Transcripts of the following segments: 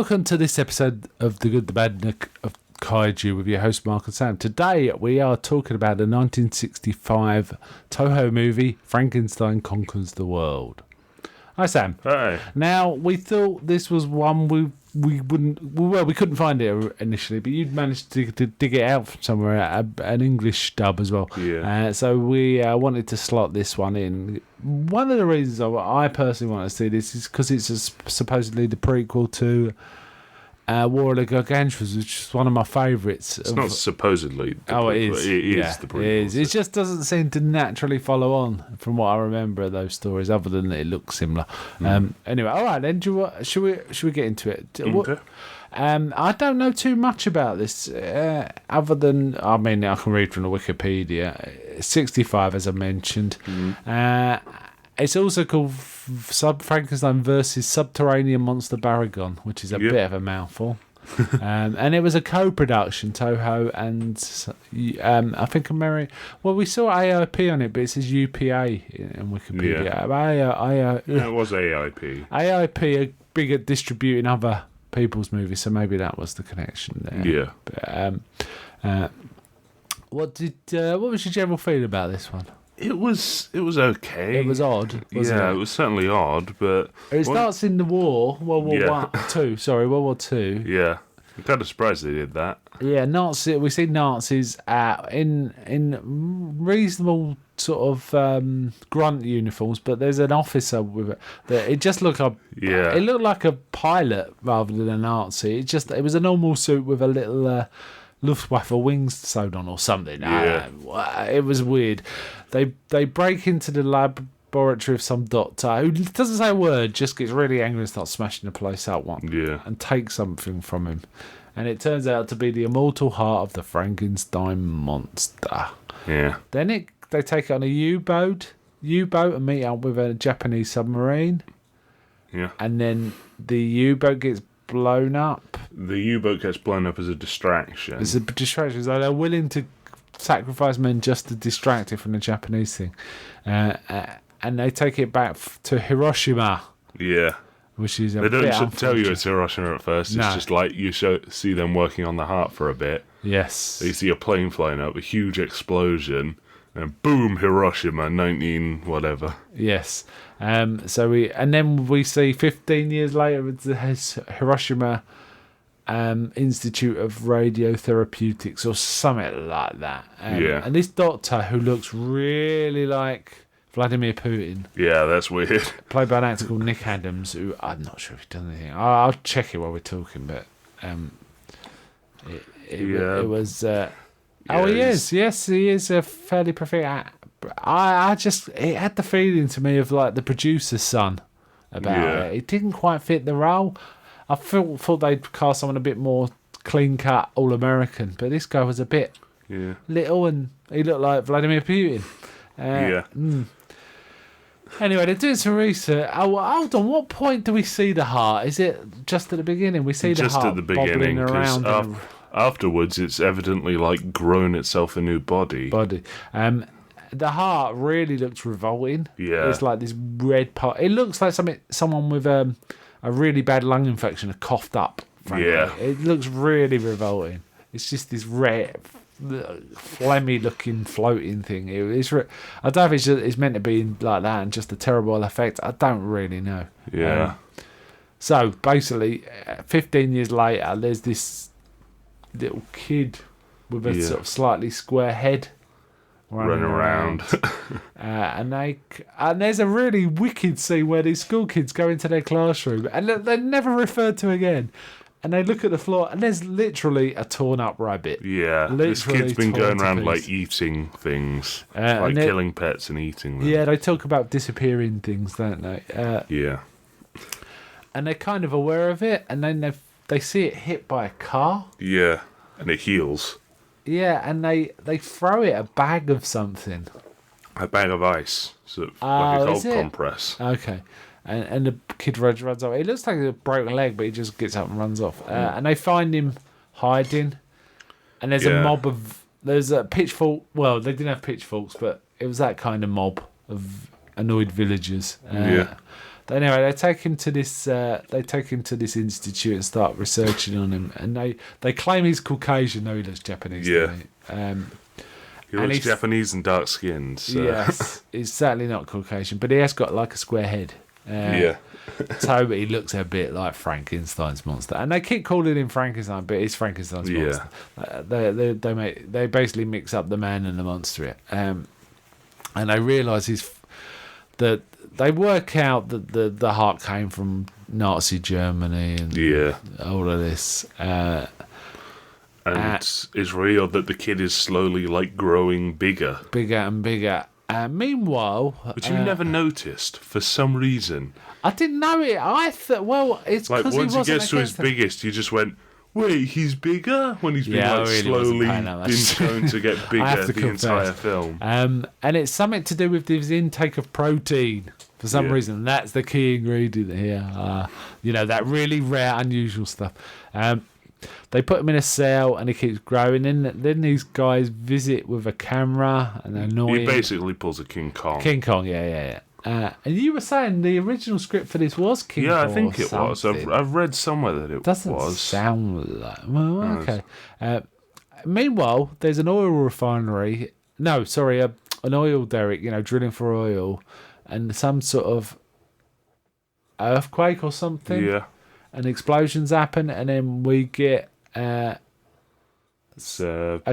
welcome to this episode of The Good, the Bad, and the of Kaiju with your host Mark and Sam. Today we are talking about the 1965 Toho movie Frankenstein Conquers the World. Hi Sam. Hi. Now we thought this was one we couldn't find it initially, but you'd managed to dig it out from somewhere, an English dub as well. Yeah. So we wanted to slot this one in. One of the reasons I personally want to see this is because it's supposedly the prequel to War of the Gargantuas, which is one of my favourites. It's not supposedly. It is. It is the prequel. It is. It just doesn't seem to naturally follow on from what I remember of those stories, other than that it looks similar. Anyway, all right then. Should we get into it? I don't know too much about this, other than I can read from the Wikipedia. 65, as I mentioned. It's also called Frankenstein versus Subterranean Monster Baragon, which is a bit of a mouthful. And it was a co-production, Toho and I think we saw AIP on it, but it says UPA in Wikipedia. Yeah. It was AIP. AIP are big at distributing other people's movies, so maybe that was the connection there. Yeah. But, what was your general feeling about this one? It was okay. It was odd, wasn't it? It was certainly odd, but... It starts in the war, World War War Two. Yeah. I'm kind of surprised they did that. Yeah, we see Nazis in reasonable sort of grunt uniforms, but there's an officer with it. It just looked like... Yeah. It looked like a pilot rather than a Nazi. It was a normal suit with a little... Luftwaffe wings sewed on or something. Yeah. It was weird. They break into the laboratory of some doctor who doesn't say a word, just gets really angry and starts smashing the place up and takes something from him. And it turns out to be the immortal heart of the Frankenstein monster. Yeah. Then they take it on a U-boat and meet up with a Japanese submarine. Yeah. And then the U-boat gets blown up. The U-boat gets blown up as a distraction. It's a distraction. So they're willing to sacrifice men just to distract it from the Japanese thing. And they take it back to Hiroshima. Yeah. Which is they don't tell you it's Hiroshima at first. It's just like you see them working on the heart for a bit. Yes. So you see a plane flying up, a huge explosion, and boom, Hiroshima, 19 whatever. Yes. Then we see 15 years later it's the Hiroshima Institute of Radiotherapeutics or something like that. And this doctor who looks really like Vladimir Putin. Yeah, that's weird. Played by an actor called Nick Adams, who I'm not sure if he's done anything. I'll check it while we're talking, but it was... he is. Yes, he is a fairly prolific actor. It had the feeling to me of like the producer's son about it. It didn't quite fit the role. I thought they'd cast someone a bit more clean cut, all American, but this guy was a bit little and he looked like Vladimir Putin. Anyway, they're doing some research. Oh, hold on. What point do we see the heart? Is it just at the beginning? We see the heart just at the beginning, around. Afterwards, it's evidently like grown itself a new body. The heart really looks revolting. Yeah. It's like this red part. It looks like someone with a really bad lung infection had coughed up. Frankly. Yeah. It looks really revolting. It's just this red, phlegmy looking floating thing. I don't know if it's meant to be like that and just a terrible effect. I don't really know. Yeah. So basically, 15 years later, there's this little kid with a sort of slightly square head running around. And there's a really wicked scene where these school kids go into their classroom and they're never referred to again. And they look at the floor and there's literally a torn up rabbit. Yeah, this kid's been going around like eating things, like killing pets and eating them. Yeah, they talk about disappearing things, don't they? And they're kind of aware of it, and then they see it hit by a car. Yeah, and it heals. Yeah, and they throw it a bag of something. A bag of ice, sort of like a cold compress. Okay. And the kid runs off. It looks like a broken leg, but he just gets up and runs off. And they find him hiding. And there's a mob of... There's a pitchfork... Well, they didn't have pitchforks, but it was that kind of mob of annoyed villagers. Anyway, they take him to this. They take him to this institute and start researching on him. And they claim he's Caucasian. No, he looks Japanese. Yeah. He looks Japanese and dark skinned. So. Yes, he's certainly not Caucasian, but he has got like a square head. Yeah. So he looks a bit like Frankenstein's monster, and they keep calling him Frankenstein, but it's Frankenstein's monster. They basically mix up the man and the monster, and they realise that they work out that the heart came from Nazi Germany and all of this. And it's real that the kid is slowly like growing bigger and bigger. Meanwhile, which you never noticed for some reason. I didn't know it. I thought, well, it's like because once he gets to his biggest, you just went, "Wait, he's bigger." When he's been slowly been shown to get bigger the entire film. And it's something to do with his intake of protein for some reason. That's the key ingredient here. That really rare, unusual stuff. They put him in a cell and he keeps growing. Then these guys visit with a camera and annoy him. He basically pulls a King Kong. King Kong, yeah. And you were saying the original script for this was King Kong. Yeah, I think it was. I've read somewhere that it doesn't was. Sound like. Well, okay. Meanwhile, there's an oil refinery. No, sorry, an oil derrick. Drilling for oil, and some sort of earthquake or something. Yeah. And explosions happen, and then we get a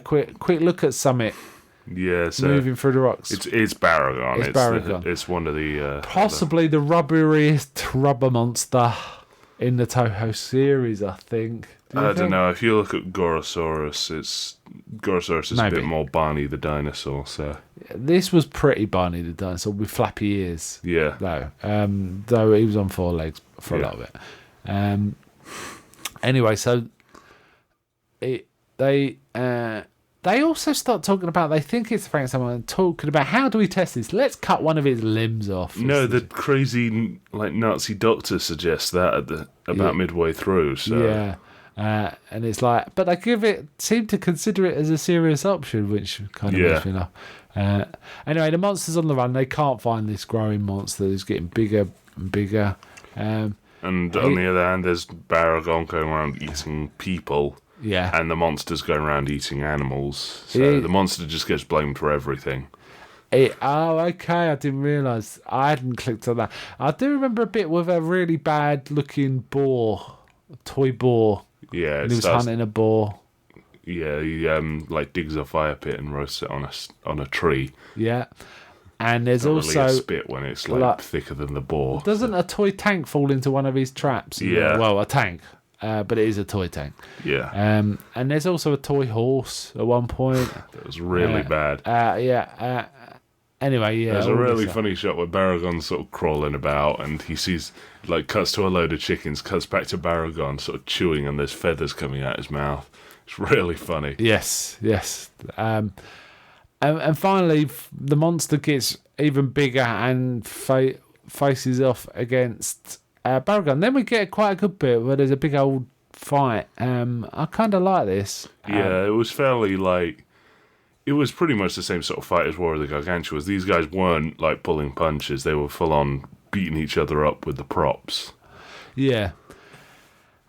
quick look at Summit. Yeah, so moving through the rocks. It's Baragon. It's Baragon. It's one of the possibly the rubberiest rubber monster in the Toho series, I think. I don't know. If you look at Gorosaurus, Gorosaurus is a bit more Barney the dinosaur. So this was pretty Barney the dinosaur with flappy ears. Yeah. Though he was on four legs for a lot of it. Anyway, so they also start talking about, they think it's Frankenstein, and talking about how do we test this? Let's cut one of his limbs off. No, the crazy Nazi doctor suggests that about midway through. So. Yeah, and it's like, but they seem to consider it as a serious option, which kind of makes me laugh. Anyway, the monster's on the run. They can't find this growing monster. It's getting bigger and bigger. And on the other hand, there's Baragon going around eating people. Yeah. And the monster's going around eating animals. So the monster just gets blamed for everything. Okay. I didn't realise. I hadn't clicked on that. I do remember a bit with a really bad looking boar, a toy boar. Yeah. And he was hunting a boar. Yeah, he digs a fire pit and roasts it on a tree. Yeah. And there's also really a spit when it's thicker than the boar. Doesn't a toy tank fall into one of his traps? Yeah. Well, a tank. But it is a toy tank. Yeah. And there's also a toy horse at one point. That was really bad. Anyway, yeah. There's a really funny shot where Baragon's sort of crawling about and he sees, cuts to a load of chickens, cuts back to Baragon sort of chewing and there's feathers coming out his mouth. It's really funny. Yes. And finally, the monster gets even bigger and faces off against Baragon. Then we get quite a good bit where there's a big old fight. I kind of like this. Yeah, it was fairly it was pretty much the same sort of fight as War of the Gargantuas. These guys weren't pulling punches; they were full on beating each other up with the props. Yeah.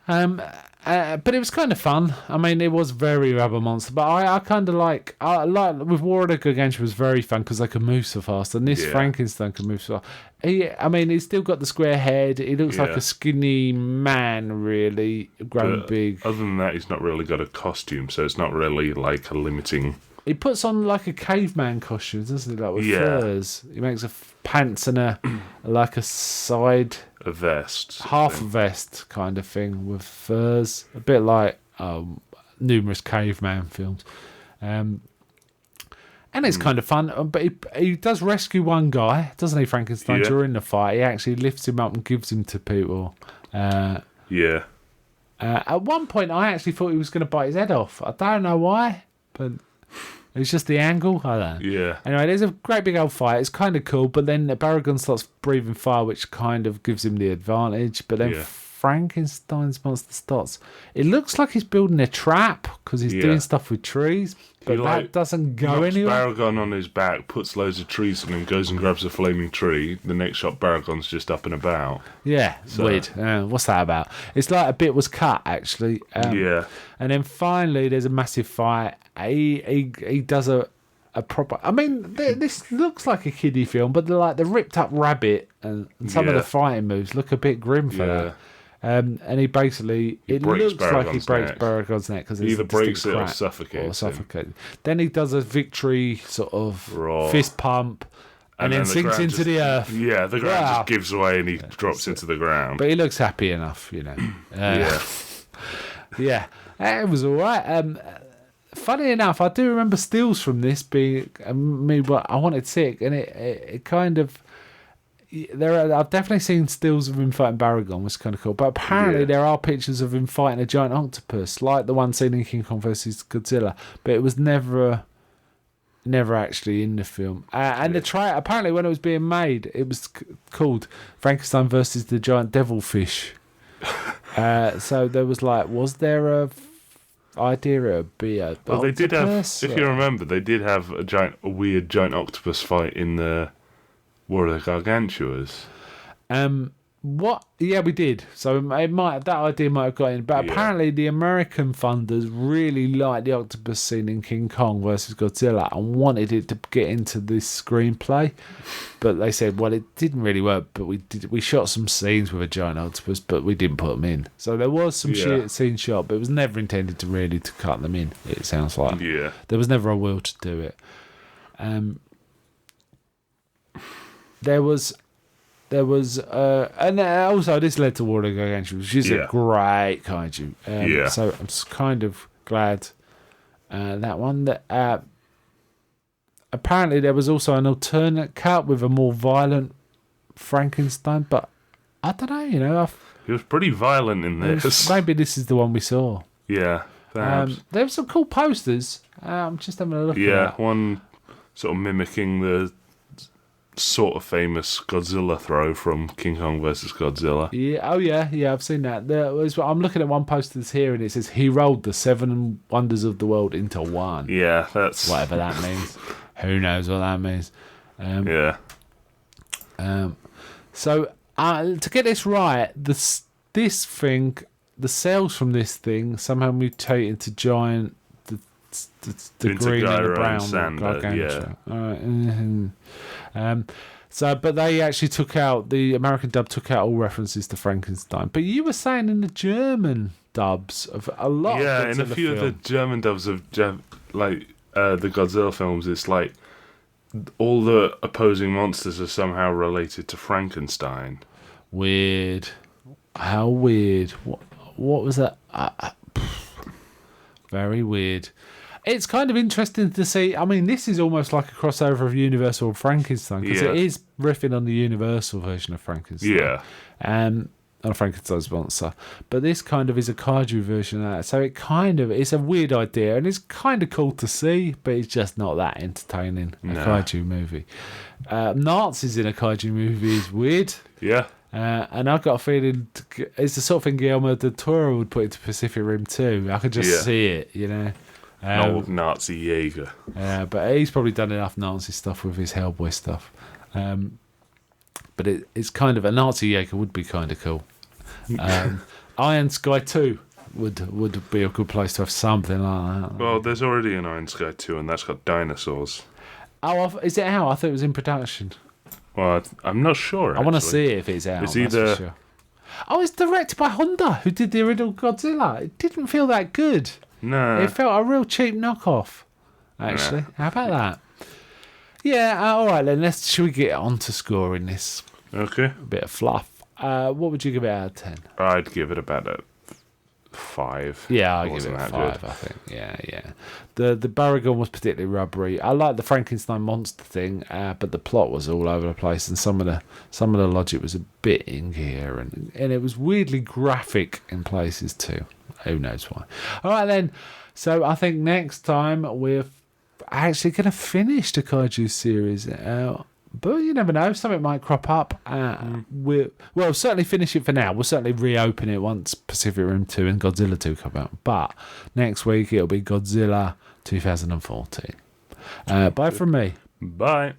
But it was kind of fun. I mean, it was very Rubber Monster, but I kind of like with War of the Gargantua was very fun because they could move so fast, and this Frankenstein can move so fast. He's still got the square head. He looks like a skinny man, really grown big. Other than that, he's not really got a costume, so it's not really a limiting. He puts on a caveman costume, doesn't he? With furs. He makes pants and a side. A vest. Half a vest kind of thing with furs. A bit like numerous caveman films. And it's kind of fun. But he does rescue one guy, doesn't he, Frankenstein, during the fight. He actually lifts him up and gives him to people. At one point, I actually thought he was going to bite his head off. I don't know why, but it was just the angle. I don't know. Yeah. Anyway, there's a great big old fight. It's kind of cool, but then Baragon starts breathing fire, which kind of gives him the advantage. But then Frankenstein's monster starts. It looks like he's building a trap because he's doing stuff with trees, but that doesn't go anywhere. Baragon on his back, puts loads of trees on him, goes and grabs a flaming tree. The next shot, Baragon's just up and about. Yeah, weird. What's that about? It's like a bit was cut, actually. And then finally, there's a massive fight. He does a proper. I mean, this looks like a kiddie film, but the ripped up rabbit and some of the fighting moves look a bit grim for that. And he basically, it looks like he breaks Baragon's neck because either breaks it or suffocates him. Then he does a victory sort of fist pump. And then sinks into the earth. Yeah, the ground just gives way and he drops into the ground. But he looks happy enough, you know. Yeah, it was all right. Funny enough, I do remember stills from this being me. But I wanted to see it, and it kind of. I've definitely seen stills of him fighting Baragon, which is kind of cool. But apparently there are pictures of him fighting a giant octopus, like the one seen in King Kong vs Godzilla. But it was never actually in the film. And the trailer, apparently when it was being made, it was called Frankenstein versus the Giant Devilfish. So there was was there a idea it would be a well, they did have, if you remember, they did have a weird giant octopus fight in the War of the Gargantuas. What? Yeah, we did. So that idea might have got in, but apparently the American funders really liked the octopus scene in King Kong versus Godzilla and wanted it to get into this screenplay. But they said, well, it didn't really work. But we shot some scenes with a giant octopus, but we didn't put them in. So there was some scenes shot, but it was never intended to cut them in. It sounds like there was never a will to do it. There was, and also this led to War of the Gargantuan, which is a great kaiju. So I'm just kind of glad that one. That apparently there was also an alternate cut with a more violent Frankenstein, but I don't know. You know, he was pretty violent in this. Maybe this is the one we saw. Yeah, perhaps. There were some cool posters. I'm just having a look. Yeah, one sort of mimicking the sort of famous Godzilla throw from King Kong versus Godzilla. Yeah, I've seen that. I'm looking at one poster that's here and it says he rolled the 7 wonders of the world into one. Yeah, that's whatever that means. Who knows what that means? So to get this right, this thing, the cells from this thing somehow mutate into giant the green and the brown gargantua. But they actually the American dub took out all references to Frankenstein. But you were saying in the German dubs of a lot. Yeah, in a few of the German dubs of the Godzilla films, it's like all the opposing monsters are somehow related to Frankenstein. Weird. How weird. What was that? Very weird. It's kind of interesting to see. I mean, this is almost like a crossover of Universal and Frankenstein because it is riffing on the Universal version of Frankenstein. Yeah. On Frankenstein's monster. But this kind of is a kaiju version of that. So it's a weird idea and it's kind of cool to see, but it's just not that entertaining. A kaiju movie. Nazis in a kaiju movie is weird. Yeah. And I've got a feeling it's the sort of thing Guillermo del Toro would put into Pacific Rim too. I could just see it, you know. Old Nazi Jaeger. Yeah, but he's probably done enough Nazi stuff with his Hellboy stuff. But it's kind of a Nazi Jaeger would be kind of cool. Iron Sky 2 would be a good place to have something like that. Well, there's already an Iron Sky 2 and that's got dinosaurs. Oh, is it out? I thought it was in production. Well, I'm not sure. I want to see it if it's out. It's either. Sure. Oh, it's directed by Honda, who did the original Godzilla. It didn't feel that good. No. It felt a real cheap knockoff, actually. How about that? Yeah, all right then. Should we get on to scoring this? Okay. A bit of fluff. What would you give it out of 10? I'd give it about a 5. Yeah, I'd give it a 5, I think. Yeah. The Baragon was particularly rubbery. I like the Frankenstein monster thing, but the plot was all over the place, and some of the logic was a bit incoherent, and it was weirdly graphic in places too. Who knows why? All right then. So I think next time we're actually going to finish the Kaiju series. But you never know, something might crop up. We'll certainly finish it for now. We'll certainly reopen it once Pacific Rim 2 and Godzilla 2 come out. But next week it'll be Godzilla 2014. Bye from me. Bye.